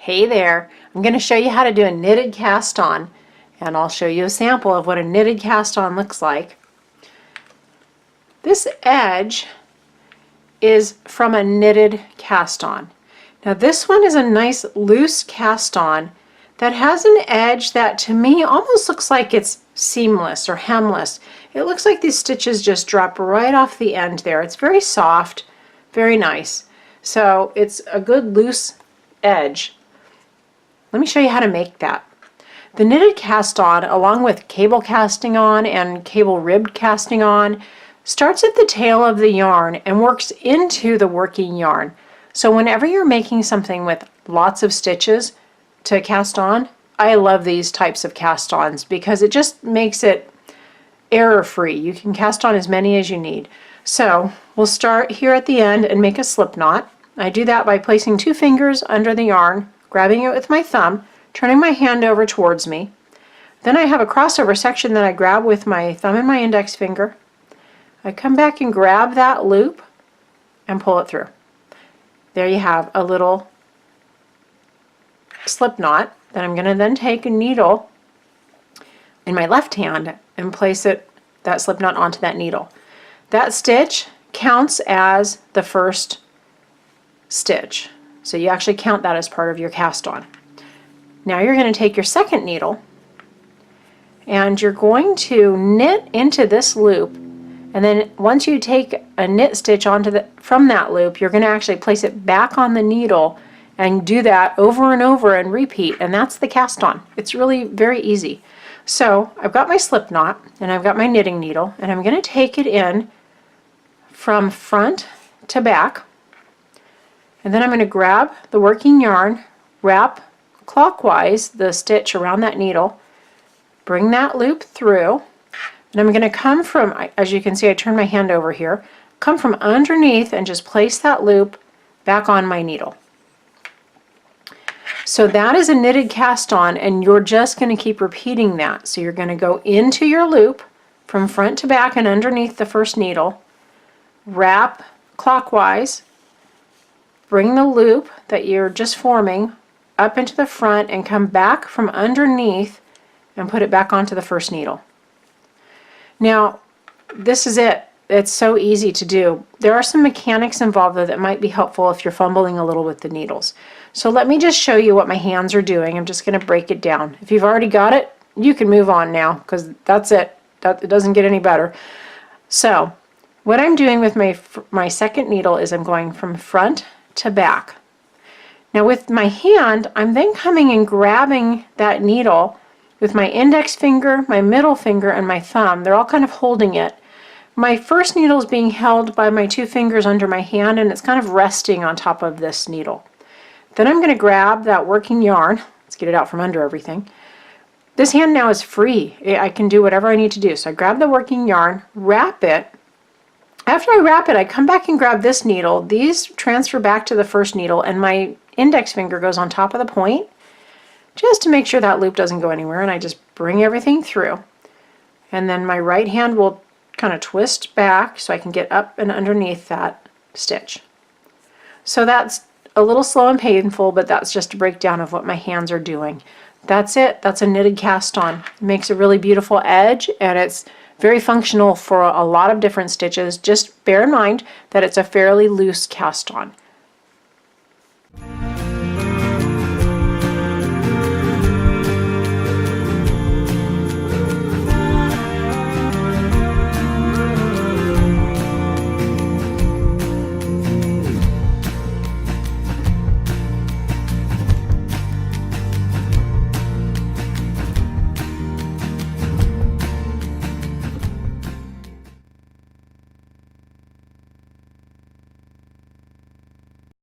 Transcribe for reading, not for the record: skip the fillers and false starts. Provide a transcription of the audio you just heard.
Hey there, I'm going to show you how to do a knitted cast on, and I'll show you a sample of what a knitted cast on looks like. This edge is from a knitted cast on. Now this one is a nice loose cast on that has an edge that to me almost looks like it's seamless or hemless. It looks like these stitches just drop right off the end there. It's very soft, very nice. So it's a good loose edge. Let me show you how to make that. The knitted cast on, along with cable casting on and cable ribbed casting on, starts at the tail of the yarn and works into the working yarn. So whenever you're making something with lots of stitches to cast on, I love these types of cast ons because it just makes it error free. You can cast on as many as you need. So we'll start here at the end and make a slip knot. I do that by placing 2 fingers under the yarn, grabbing it with my thumb, turning my hand over towards me. Then I have a crossover section that I grab with my thumb and my index finger. I come back and grab that loop and pull it through. There you have a little slip knot that I'm going to then take a needle in my left hand and place that slip knot onto that needle. That stitch counts as the first stitch. So you actually count that as part of your cast on. Now you're going to take your second needle and you're going to knit into this loop, and then once you take a knit stitch from that loop, you're going to actually place it back on the needle and do that over and over and repeat, and that's the cast on. It's really very easy. So I've got my slip knot and I've got my knitting needle, and I'm going to take it in from front to back. And then I'm going to grab the working yarn, wrap clockwise the stitch around that needle, bring that loop through, and I'm going to come from, as you can see I turn my hand over here, come from underneath and just place that loop back on my needle. So that is a knitted cast on, and you're just going to keep repeating that. So you're going to go into your loop from front to back and underneath the first needle, wrap clockwise, bring the loop that you're just forming up into the front and come back from underneath and put it back onto the first needle. Now this is it. It's so easy to do. There are some mechanics involved though that might be helpful if you're fumbling a little with the needles. So let me just show you what my hands are doing. I'm just going to break it down. If you've already got it, you can move on now because that's it. It doesn't get any better. So what I'm doing with my second needle is I'm going from front to back. Now with my hand, I'm then coming and grabbing that needle with my index finger, my middle finger, and my thumb. They're all kind of holding it. My first needle is being held by my 2 fingers under my hand, and it's kind of resting on top of this needle. Then I'm going to grab that working yarn. Let's get it out from under everything. This hand now is free. I can do whatever I need to do. So I grab the working yarn, wrap it. After I wrap it, I come back and grab this needle. These transfer back to the first needle, and my index finger goes on top of the point just to make sure that loop doesn't go anywhere, and I just bring everything through. And then my right hand will kind of twist back so I can get up and underneath that stitch. So that's a little slow and painful, but that's just a breakdown of what my hands are doing. That's it. That's a knitted cast on. It makes a really beautiful edge, and it's very functional for a lot of different stitches. Just bear in mind that it's a fairly loose cast on.